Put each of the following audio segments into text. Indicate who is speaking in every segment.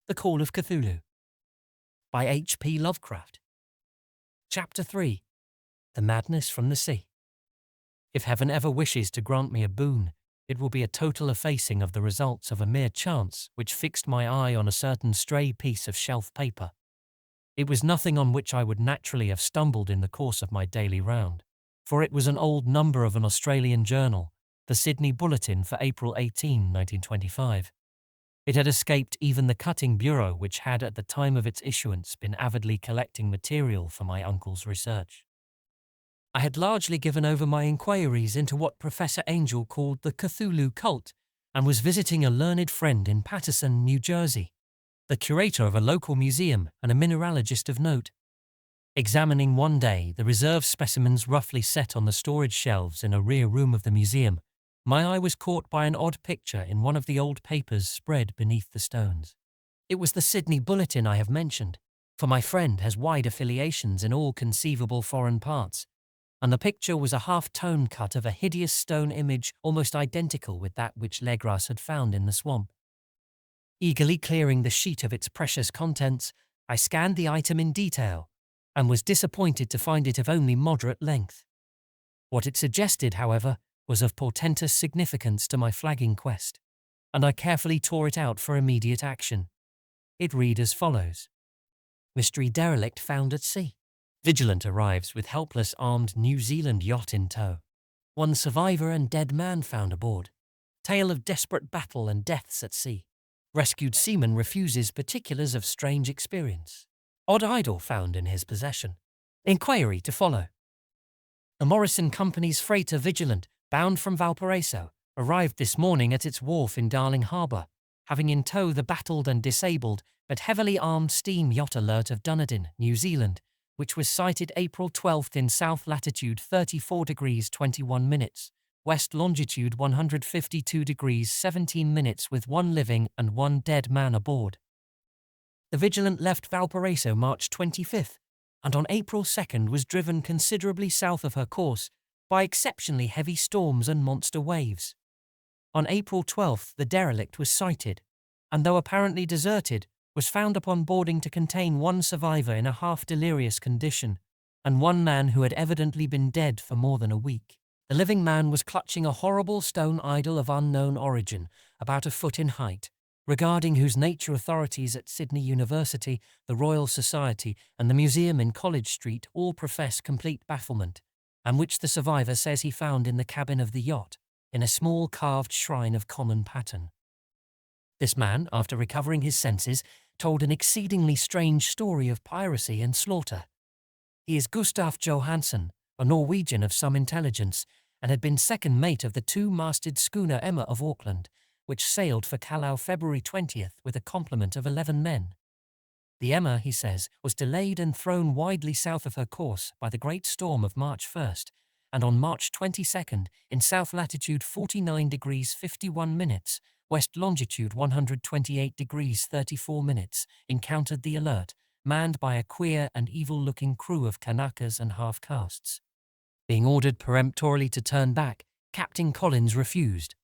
Speaker 1: The Call of Cthulhu by H.P. Lovecraft. Chapter 3. The Madness from the Sea. If heaven ever wishes to grant me a boon, it will be a total effacing of the results of a mere chance which fixed my eye on a certain stray piece of shelf paper. It was nothing on which I would naturally have stumbled in the course of my daily round, for it was an old number of an Australian journal, the Sydney Bulletin for April 18, 1925. It had escaped even the cutting bureau, which had at the time of its issuance been avidly collecting material for my uncle's research. I had largely given over my inquiries into what Professor Angel called the Cthulhu cult, and was visiting a learned friend in Paterson, New Jersey, the curator of a local museum and a mineralogist of note. Examining one day the reserve specimens roughly set on the storage shelves in a rear room of the museum, my eye was caught by an odd picture in one of the old papers spread beneath the stones. It was the Sydney Bulletin I have mentioned, for my friend has wide affiliations in all conceivable foreign parts, and the picture was a half-tone cut of a hideous stone image almost identical with that which Legras had found in the swamp. Eagerly clearing the sheet of its precious contents, I scanned the item in detail, and was disappointed to find it of only moderate length. What it suggested, however, was of portentous significance to my flagging quest, and I carefully tore it out for immediate action. It read as follows: Mystery derelict found at sea. Vigilant arrives with helpless armed New Zealand yacht in tow. One survivor and dead man found aboard. Tale of desperate battle and deaths at sea. Rescued seaman refuses particulars of strange experience. Odd idol found in his possession. Inquiry to follow. The Morrison Company's freighter Vigilant, bound from Valparaiso, arrived this morning at its wharf in Darling Harbour, having in tow the battled and disabled but heavily armed steam yacht Alert of Dunedin, New Zealand, which was sighted April 12 in south latitude 34 degrees 21 minutes, west longitude 152 degrees 17 minutes with one living and one dead man aboard. The Vigilant left Valparaiso March 25th, and on April 2nd was driven considerably south of her course by exceptionally heavy storms and monster waves. On April 12th the derelict was sighted, and though apparently deserted, was found upon boarding to contain one survivor in a half-delirious condition, and one man who had evidently been dead for more than a week. The living man was clutching a horrible stone idol of unknown origin, about a foot in height, regarding whose nature authorities at Sydney University, the Royal Society, and the museum in College Street all profess complete bafflement, and which the survivor says he found in the cabin of the yacht, in a small carved shrine of common pattern. This man, after recovering his senses, told an exceedingly strange story of piracy and slaughter. He is Gustaf Johansen, a Norwegian of some intelligence, and had been second mate of the two-masted schooner Emma of Auckland, which sailed for Callao February 20th with a complement of 11 men. The Emma, he says, was delayed and thrown widely south of her course by the great storm of March 1st, and on March 22nd, in south latitude 49 degrees 51 minutes, west longitude 128 degrees 34 minutes, encountered the Alert, manned by a queer and evil-looking crew of Kanakas and half-castes. Being ordered peremptorily to turn back, Captain Collins refused,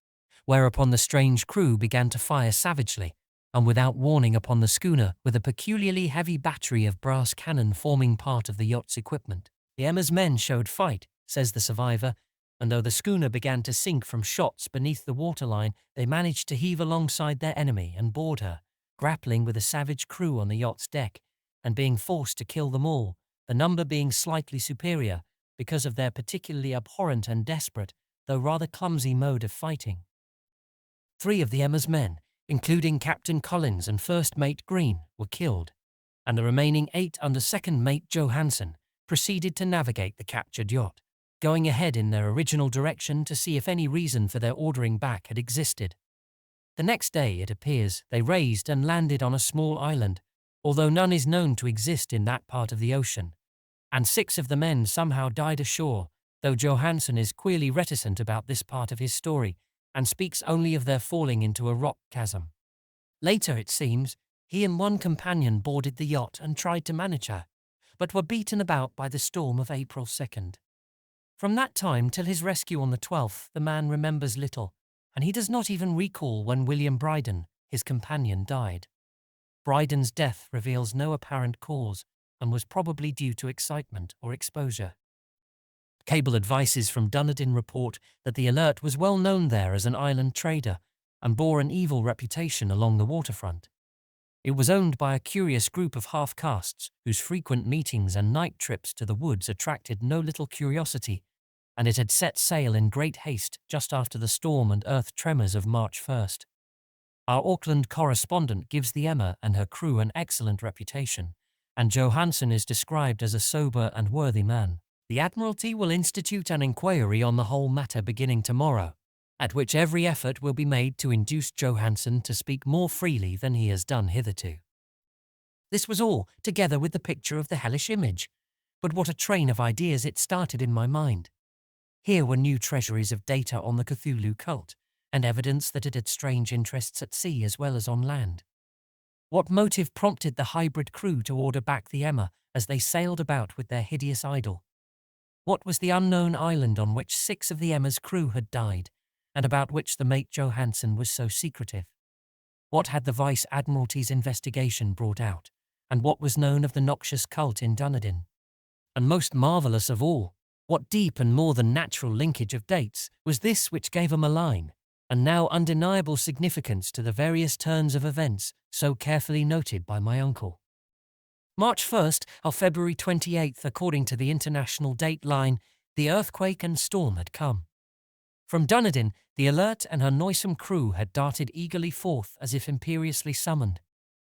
Speaker 1: whereupon the strange crew began to fire savagely, and without warning upon the schooner with a peculiarly heavy battery of brass cannon forming part of the yacht's equipment. The Emma's men showed fight, says the survivor, and though the schooner began to sink from shots beneath the waterline, they managed to heave alongside their enemy and board her, grappling with a savage crew on the yacht's deck, and being forced to kill them all, the number being slightly superior because of their particularly abhorrent and desperate, though rather clumsy mode of fighting. 3 of the Emma's men, including Captain Collins and First Mate Green, were killed, and the remaining 8 under Second Mate Johansen proceeded to navigate the captured yacht, going ahead in their original direction to see if any reason for their ordering back had existed. The next day, it appears, they raised and landed on a small island, although none is known to exist in that part of the ocean, and 6 of the men somehow died ashore, though Johansen is queerly reticent about this part of his story, and speaks only of their falling into a rock chasm. Later, it seems, he and one companion boarded the yacht and tried to manage her, but were beaten about by the storm of April 2nd. From that time till his rescue on the 12th, the man remembers little, and he does not even recall when William Bryden, his companion, died. Bryden's death reveals no apparent cause and was probably due to excitement or exposure. Cable advices from Dunedin report that the alert was well known there as an island trader and bore an evil reputation along the waterfront. It was owned by a curious group of half-castes whose frequent meetings and night trips to the woods attracted no little curiosity, and it had set sail in great haste just after the storm and earth tremors of March 1st. Our Auckland correspondent gives the Emma and her crew an excellent reputation, and Johansen is described as a sober and worthy man. The Admiralty will institute an inquiry on the whole matter beginning tomorrow, at which every effort will be made to induce Johansen to speak more freely than he has done hitherto. This was all, together with the picture of the hellish image, but what a train of ideas it started in my mind. Here were new treasuries of data on the Cthulhu cult, and evidence that it had strange interests at sea as well as on land. What motive prompted the hybrid crew to order back the Emma as they sailed about with their hideous idol? What was the unknown island on which 6 of the Emma's crew had died, and about which the mate Johansen was so secretive? What had the Vice Admiralty's investigation brought out, and what was known of the noxious cult in Dunedin? And most marvellous of all, what deep and more than natural linkage of dates was this which gave a malign and now undeniable significance to the various turns of events so carefully noted by my uncle? March 1st or February 28th, according to the international date line, the earthquake and storm had come. From Dunedin, the Alert and her noisome crew had darted eagerly forth as if imperiously summoned,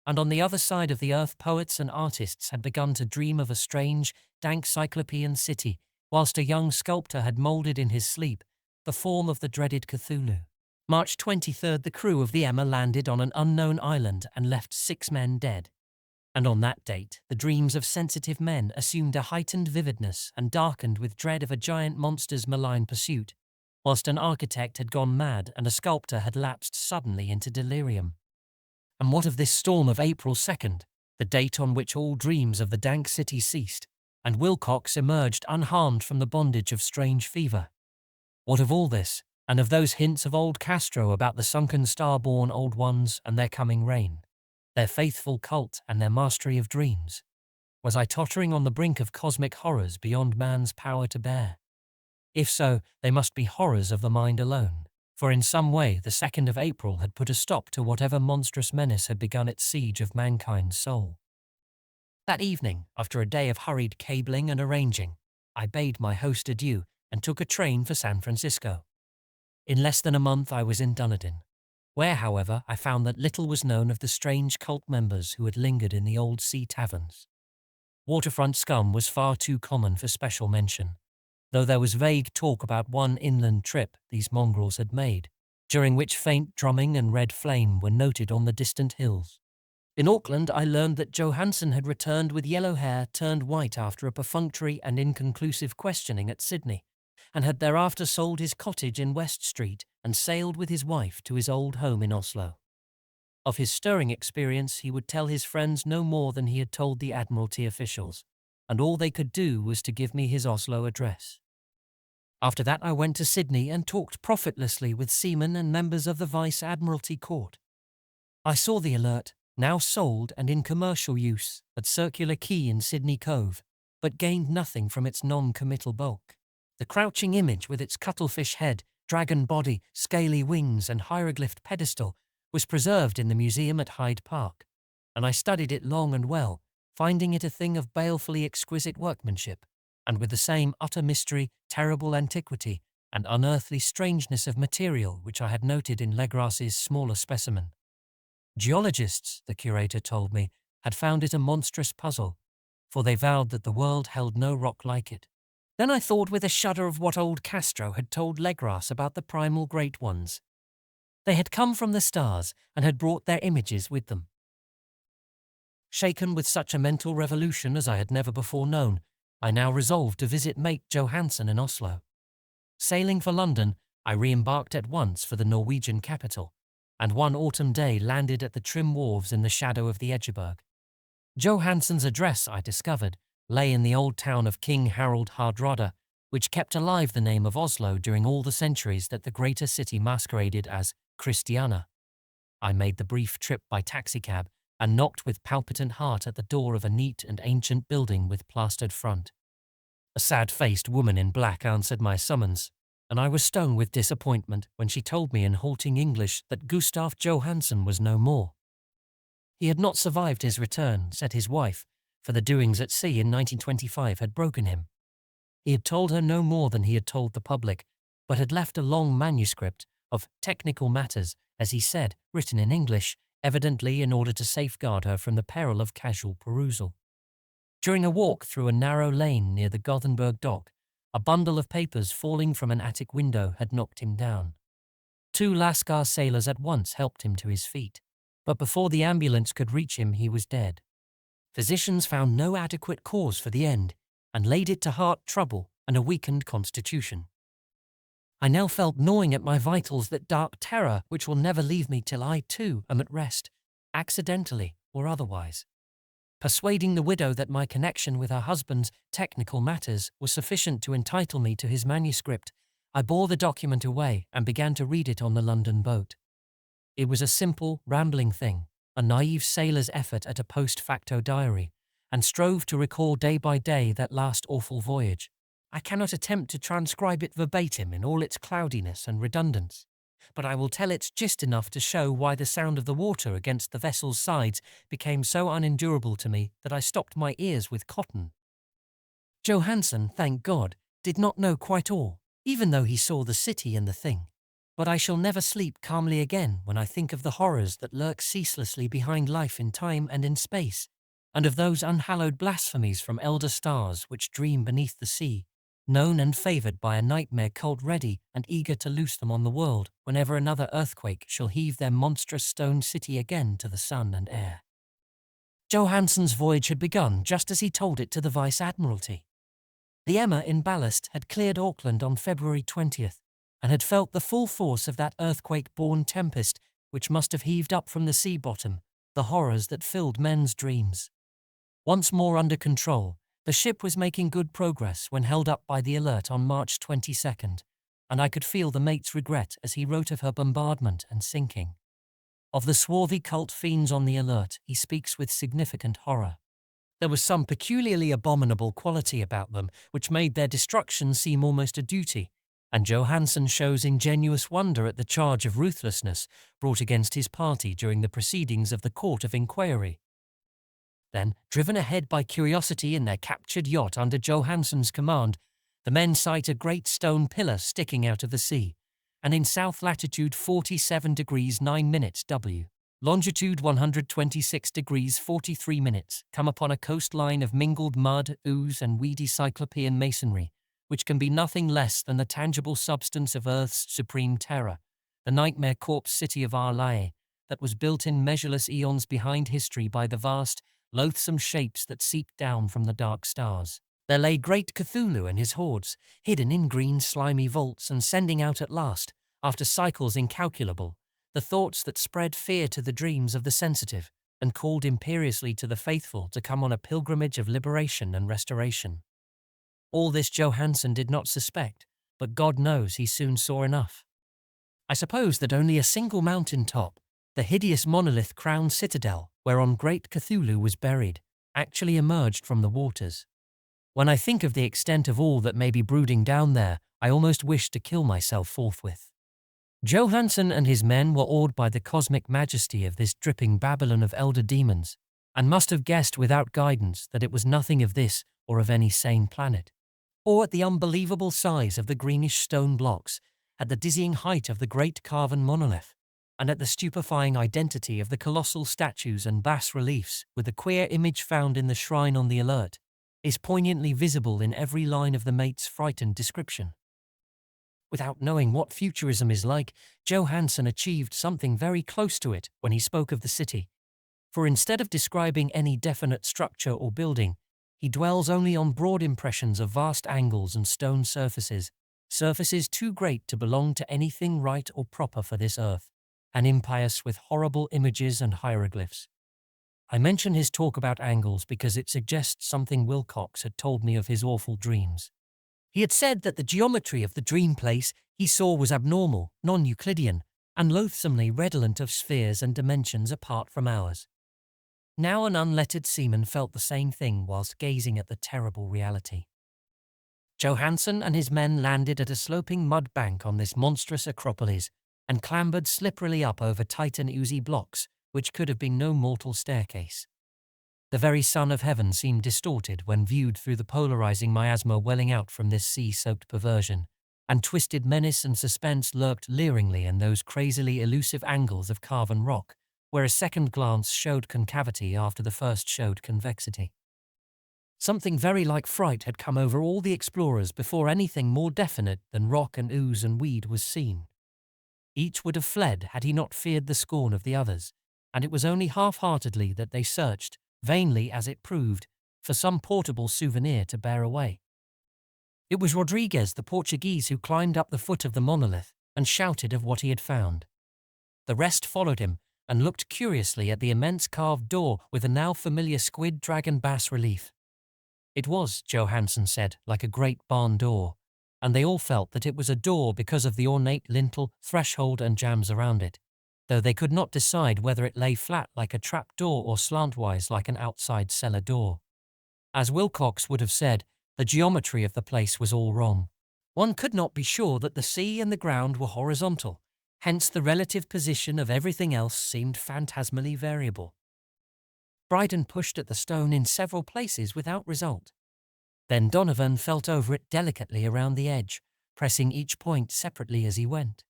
Speaker 1: and on the other side of the earth poets and artists had begun to dream of a strange, dank cyclopean city, whilst a young sculptor had moulded in his sleep the form of the dreaded Cthulhu. March 23rd, the crew of the Emma landed on an unknown island and left 6 men dead. And on that date, the dreams of sensitive men assumed a heightened vividness and darkened with dread of a giant monster's malign pursuit, whilst an architect had gone mad and a sculptor had lapsed suddenly into delirium. And what of this storm of April 2nd, the date on which all dreams of the dank city ceased, and Wilcox emerged unharmed from the bondage of strange fever? What of all this, and of those hints of old Castro about the sunken star-born old ones and their coming reign, their faithful cult and their mastery of dreams? Was I tottering on the brink of cosmic horrors beyond man's power to bear? If so, they must be horrors of the mind alone, for in some way the 2nd of April had put a stop to whatever monstrous menace had begun its siege of mankind's soul. That evening, after a day of hurried cabling and arranging, I bade my host adieu and took a train for San Francisco. In less than a month I was in Dunedin, where, however, I found that little was known of the strange cult members who had lingered in the old sea taverns. Waterfront scum was far too common for special mention, though there was vague talk about one inland trip these mongrels had made, during which faint drumming and red flame were noted on the distant hills. In Auckland, I learned that Johansen had returned with yellow hair turned white after a perfunctory and inconclusive questioning at Sydney, and had thereafter sold his cottage in West Street and sailed with his wife to his old home in Oslo. Of his stirring experience he would tell his friends no more than he had told the Admiralty officials, and all they could do was to give me his Oslo address. After that I went to Sydney and talked profitlessly with seamen and members of the Vice Admiralty Court. I saw the Alert, now sold and in commercial use, at Circular Quay in Sydney Cove, but gained nothing from its non-committal bulk. The crouching image with its cuttlefish head, dragon body, scaly wings and hieroglyphed pedestal was preserved in the museum at Hyde Park, and I studied it long and well, finding it a thing of balefully exquisite workmanship, and with the same utter mystery, terrible antiquity, and unearthly strangeness of material which I had noted in Legras's smaller specimen. Geologists, the curator told me, had found it a monstrous puzzle, for they vowed that the world held no rock like it. Then I thought with a shudder of what old Castro had told Legras about the primal great ones. They had come from the stars and had brought their images with them. Shaken with such a mental revolution as I had never before known, I now resolved to visit mate Johansen in Oslo. Sailing for London, I re-embarked at once for the Norwegian capital, and one autumn day landed at the trim wharves in the shadow of the Edgeberg. Johansen's address, I discovered, lay in the old town of King Harald Hardrada, which kept alive the name of Oslo during all the centuries that the greater city masqueraded as Christiania. I made the brief trip by taxicab and knocked with palpitant heart at the door of a neat and ancient building with plastered front. A sad-faced woman in black answered my summons, and I was stung with disappointment when she told me in halting English that Gustav Johansen was no more. He had not survived his return, said his wife, for the doings at sea in 1925 had broken him. He had told her no more than he had told the public, but had left a long manuscript of technical matters, as he said, written in English, evidently in order to safeguard her from the peril of casual perusal. During a walk through a narrow lane near the Gothenburg dock, a bundle of papers falling from an attic window had knocked him down. 2 Lascar sailors at once helped him to his feet, but before the ambulance could reach him, he was dead. Physicians found no adequate cause for the end and laid it to heart trouble and a weakened constitution. I now felt gnawing at my vitals that dark terror which will never leave me till I, too, am at rest, accidentally or otherwise. Persuading the widow that my connection with her husband's technical matters was sufficient to entitle me to his manuscript, I bore the document away and began to read it on the London boat. It was a simple, rambling thing, a naive sailor's effort at a post facto diary, and strove to recall day by day that last awful voyage. I cannot attempt to transcribe it verbatim in all its cloudiness and redundance, but I will tell its gist enough to show why the sound of the water against the vessel's sides became so unendurable to me that I stopped my ears with cotton. Johansen, thank God, did not know quite all, even though he saw the city and the thing. But I shall never sleep calmly again when I think of the horrors that lurk ceaselessly behind life in time and in space, and of those unhallowed blasphemies from elder stars which dream beneath the sea, known and favoured by a nightmare cult ready and eager to loose them on the world whenever another earthquake shall heave their monstrous stone city again to the sun and air. Johansen's voyage had begun just as he told it to the Vice-Admiralty. The Emma in ballast had cleared Auckland on February 20th and had felt the full force of that earthquake-born tempest which must have heaved up from the sea bottom the horrors that filled men's dreams. Once more under control, the ship was making good progress when held up by the Alert on March 22nd, and I could feel the mate's regret as he wrote of her bombardment and sinking. Of the swarthy cult fiends on the Alert, he speaks with significant horror. There was some peculiarly abominable quality about them which made their destruction seem almost a duty, and Johansen shows ingenuous wonder at the charge of ruthlessness brought against his party during the proceedings of the Court of Inquiry. Then, driven ahead by curiosity in their captured yacht under Johansen's command, the men sight a great stone pillar sticking out of the sea, and in south latitude 47 degrees 9 minutes W, longitude 126 degrees 43 minutes, come upon a coastline of mingled mud, ooze, and weedy cyclopean masonry, which can be nothing less than the tangible substance of Earth's supreme terror, the nightmare corpse city of Arlae, that was built in measureless eons behind history by the vast, loathsome shapes that seeped down from the dark stars. There lay great Cthulhu and his hordes, hidden in green slimy vaults and sending out at last, after cycles incalculable, the thoughts that spread fear to the dreams of the sensitive and called imperiously to the faithful to come on a pilgrimage of liberation and restoration. All this Johansen did not suspect, but God knows he soon saw enough. I suppose that only a single mountain top, the hideous monolith-crowned citadel whereon great Cthulhu was buried, actually emerged from the waters. When I think of the extent of all that may be brooding down there, I almost wish to kill myself forthwith. Johansen and his men were awed by the cosmic majesty of this dripping Babylon of elder demons, and must have guessed without guidance that it was nothing of this or of any sane planet, or at the unbelievable size of the greenish stone blocks, at the dizzying height of the great carven monolith, and at the stupefying identity of the colossal statues and bas-reliefs with the queer image found in the shrine on the Alert, is poignantly visible in every line of the mate's frightened description. Without knowing what futurism is like, Johansen achieved something very close to it when he spoke of the city. For instead of describing any definite structure or building, he dwells only on broad impressions of vast angles and stone surfaces, surfaces too great to belong to anything right or proper for this earth, and impious with horrible images and hieroglyphs. I mention his talk about angles because it suggests something Wilcox had told me of his awful dreams. He had said that the geometry of the dream place he saw was abnormal, non-Euclidean, and loathsomely redolent of spheres and dimensions apart from ours. Now an unlettered seaman felt the same thing whilst gazing at the terrible reality. Johansen and his men landed at a sloping mud bank on this monstrous acropolis and clambered slipperily up over tight and oozy blocks, which could have been no mortal staircase. The very sun of heaven seemed distorted when viewed through the polarizing miasma welling out from this sea-soaked perversion, and twisted menace and suspense lurked leeringly in those crazily elusive angles of carven rock, where a second glance showed concavity after the first showed convexity. Something very like fright had come over all the explorers before anything more definite than rock and ooze and weed was seen. Each would have fled had he not feared the scorn of the others, and it was only half-heartedly that they searched, vainly as it proved, for some portable souvenir to bear away. It was Rodriguez the Portuguese who climbed up the foot of the monolith and shouted of what he had found. The rest followed him and looked curiously at the immense carved door with the now familiar squid dragon bas-relief. It was, Johansen said, like a great barn door, and they all felt that it was a door because of the ornate lintel, threshold and jambs around it, though they could not decide whether it lay flat like a trap door or slantwise like an outside cellar door. As Wilcox would have said, the geometry of the place was all wrong. One could not be sure that the sea and the ground were horizontal, hence the relative position of everything else seemed phantasmally variable. Bryden pushed at the stone in several places without result. Then Donovan felt over it delicately around the edge, pressing each point separately as he went.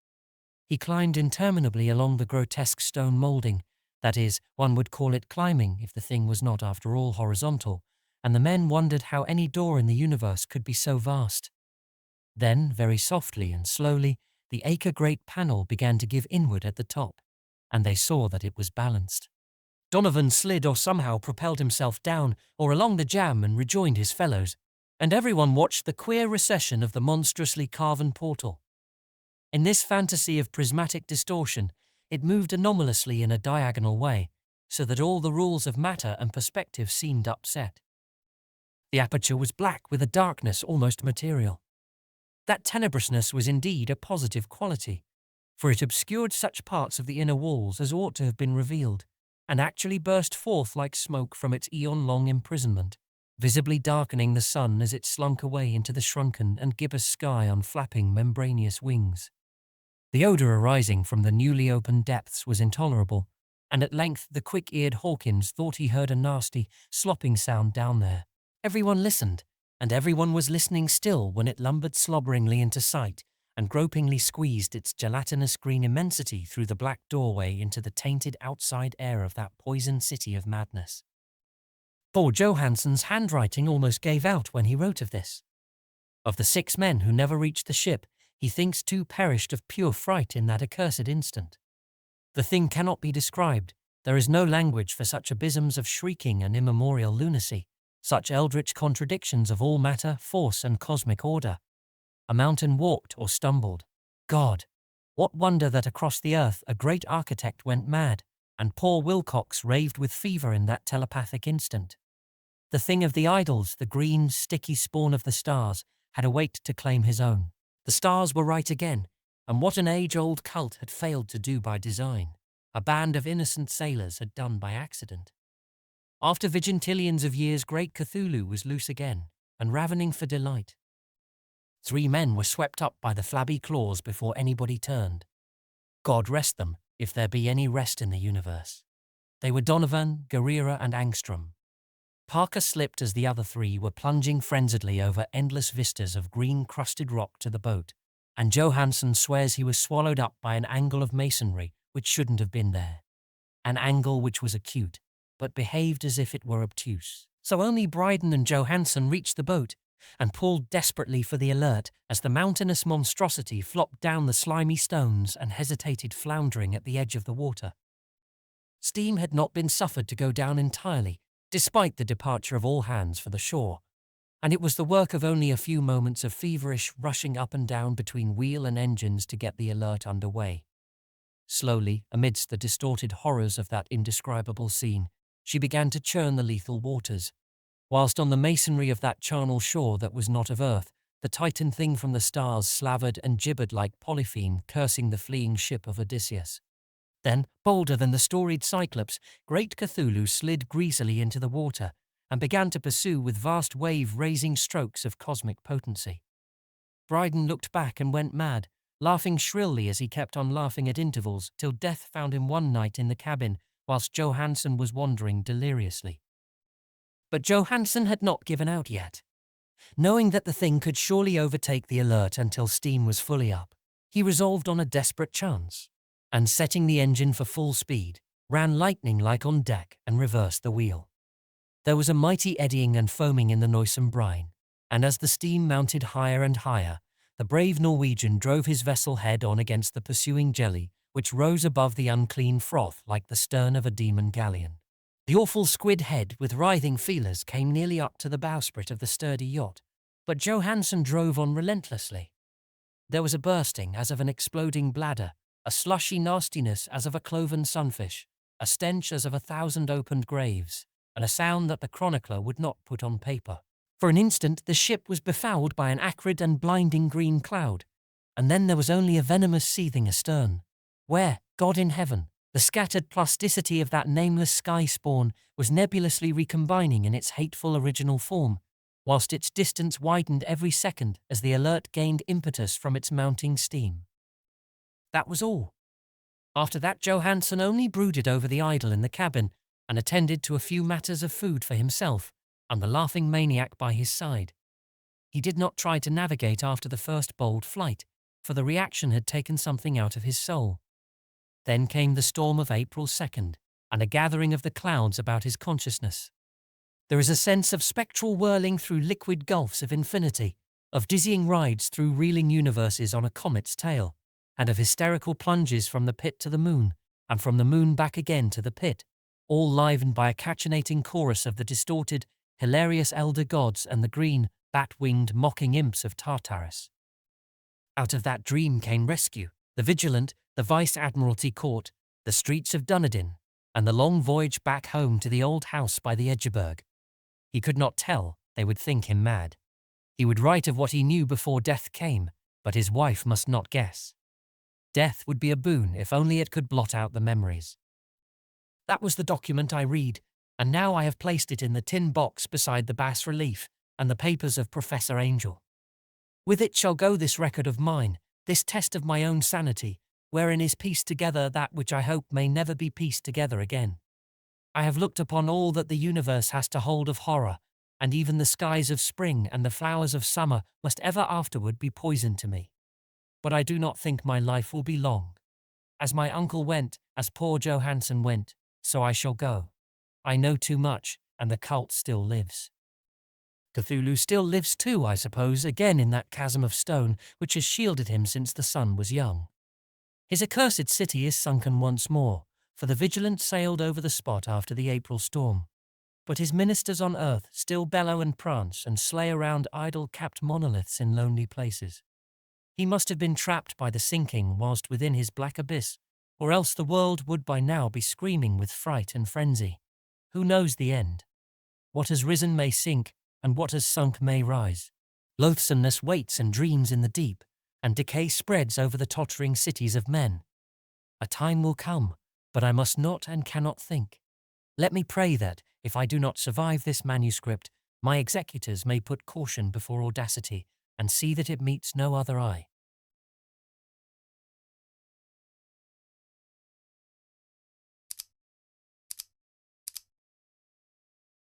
Speaker 1: He climbed interminably along the grotesque stone moulding, that is, one would call it climbing if the thing was not after all horizontal, and the men wondered how any door in the universe could be so vast. Then, very softly and slowly, the acre-great panel began to give inward at the top, and they saw that it was balanced. Donovan slid or somehow propelled himself down or along the jamb and rejoined his fellows, and everyone watched the queer recession of the monstrously carven portal. In this fantasy of prismatic distortion, it moved anomalously in a diagonal way, so that all the rules of matter and perspective seemed upset. The aperture was black with a darkness almost material. That tenebrousness was indeed a positive quality, for it obscured such parts of the inner walls as ought to have been revealed, and actually burst forth like smoke from its eon-long imprisonment, visibly darkening the sun as it slunk away into the shrunken and gibbous sky on flapping membranous wings. The odour arising from the newly opened depths was intolerable, and at length the quick-eared Hawkins thought he heard a nasty, slopping sound down there. Everyone listened, and everyone was listening still when it lumbered slobberingly into sight and gropingly squeezed its gelatinous green immensity through the black doorway into the tainted outside air of that poison city of madness. Poor Johansen's handwriting almost gave out when he wrote of this. Of the 6 men who never reached the ship, he thinks 2 perished of pure fright in that accursed instant. The thing cannot be described. There is no language for such abysms of shrieking and immemorial lunacy, such eldritch contradictions of all matter, force, and cosmic order. A mountain walked or stumbled. God! What wonder that across the earth a great architect went mad, and poor Wilcox raved with fever in that telepathic instant. The thing of the idols, the green, sticky spawn of the stars, had awaked to claim his own. The stars were right again, and what an age-old cult had failed to do by design, a band of innocent sailors had done by accident. After vigintillions of years, great Cthulhu was loose again, and ravening for delight. 3 men were swept up by the flabby claws before anybody turned. God rest them, if there be any rest in the universe. They were Donovan, Guerrera, and Angstrom. Parker slipped as the other 3 were plunging frenziedly over endless vistas of green-crusted rock to the boat, and Johansen swears he was swallowed up by an angle of masonry which shouldn't have been there. An angle which was acute, but behaved as if it were obtuse. So only Bryden and Johansen reached the boat, and pulled desperately for the alert as the mountainous monstrosity flopped down the slimy stones and hesitated floundering at the edge of the water. Steam had not been suffered to go down entirely, despite the departure of all hands for the shore, and it was the work of only a few moments of feverish rushing up and down between wheel and engines to get the alert under way. Slowly, amidst the distorted horrors of that indescribable scene, she began to churn the lethal waters, whilst on the masonry of that charnel shore that was not of earth, the Titan thing from the stars slavered and gibbered like Polypheme cursing the fleeing ship of Odysseus. Then, bolder than the storied Cyclops, great Cthulhu slid greasily into the water and began to pursue with vast wave-raising strokes of cosmic potency. Bryden looked back and went mad, laughing shrilly as he kept on laughing at intervals till death found him one night in the cabin whilst Johansen was wandering deliriously. But Johansen had not given out yet. Knowing that the thing could surely overtake the alert until steam was fully up, he resolved on a desperate chance, and setting the engine for full speed, ran lightning-like on deck and reversed the wheel. There was a mighty eddying and foaming in the noisome brine, and as the steam mounted higher and higher, the brave Norwegian drove his vessel head-on against the pursuing jelly, which rose above the unclean froth like the stern of a demon galleon. The awful squid head with writhing feelers came nearly up to the bowsprit of the sturdy yacht, but Johansen drove on relentlessly. There was a bursting as of an exploding bladder, a slushy nastiness as of a cloven sunfish, a stench as of 1,000 opened graves, and a sound that the chronicler would not put on paper. For an instant the ship was befouled by an acrid and blinding green cloud, and then there was only a venomous seething astern, where, God in heaven, the scattered plasticity of that nameless sky spawn was nebulously recombining in its hateful original form, whilst its distance widened every second as the alert gained impetus from its mounting steam. That was all. After that Johansen only brooded over the idol in the cabin and attended to a few matters of food for himself and the laughing maniac by his side. He did not try to navigate after the first bold flight, for the reaction had taken something out of his soul. Then came the storm of April 2nd, and a gathering of the clouds about his consciousness. There is a sense of spectral whirling through liquid gulfs of infinity, of dizzying rides through reeling universes on a comet's tail, and of hysterical plunges from the pit to the moon, and from the moon back again to the pit, all livened by a cachinnating chorus of the distorted, hilarious elder gods and the green, bat-winged, mocking imps of Tartarus. Out of that dream came rescue, the Vigilant, the Vice-Admiralty Court, the streets of Dunedin, and the long voyage back home to the old house by the Edgeberg. He could not tell, they would think him mad. He would write of what he knew before death came, but his wife must not guess. Death would be a boon if only it could blot out the memories. That was the document I read, and now I have placed it in the tin box beside the bas-relief and the papers of Professor Angel. With it shall go this record of mine, this test of my own sanity, wherein is pieced together that which I hope may never be pieced together again. I have looked upon all that the universe has to hold of horror, and even the skies of spring and the flowers of summer must ever afterward be poison to me. But I do not think my life will be long. As my uncle went, as poor Johansen went, so I shall go. I know too much, and the cult still lives. Cthulhu still lives too, I suppose, again in that chasm of stone which has shielded him since the sun was young. His accursed city is sunken once more, for the Vigilant sailed over the spot after the April storm. But his ministers on earth still bellow and prance and slay around idol-capped monoliths in lonely places. He must have been trapped by the sinking whilst within his black abyss, or else the world would by now be screaming with fright and frenzy. Who knows the end? What has risen may sink, and what has sunk may rise. Loathsomeness waits and dreams in the deep, and decay spreads over the tottering cities of men. A time will come, but I must not and cannot think. Let me pray that, if I do not survive this manuscript, my executors may put caution before audacity, and see that it meets no other eye.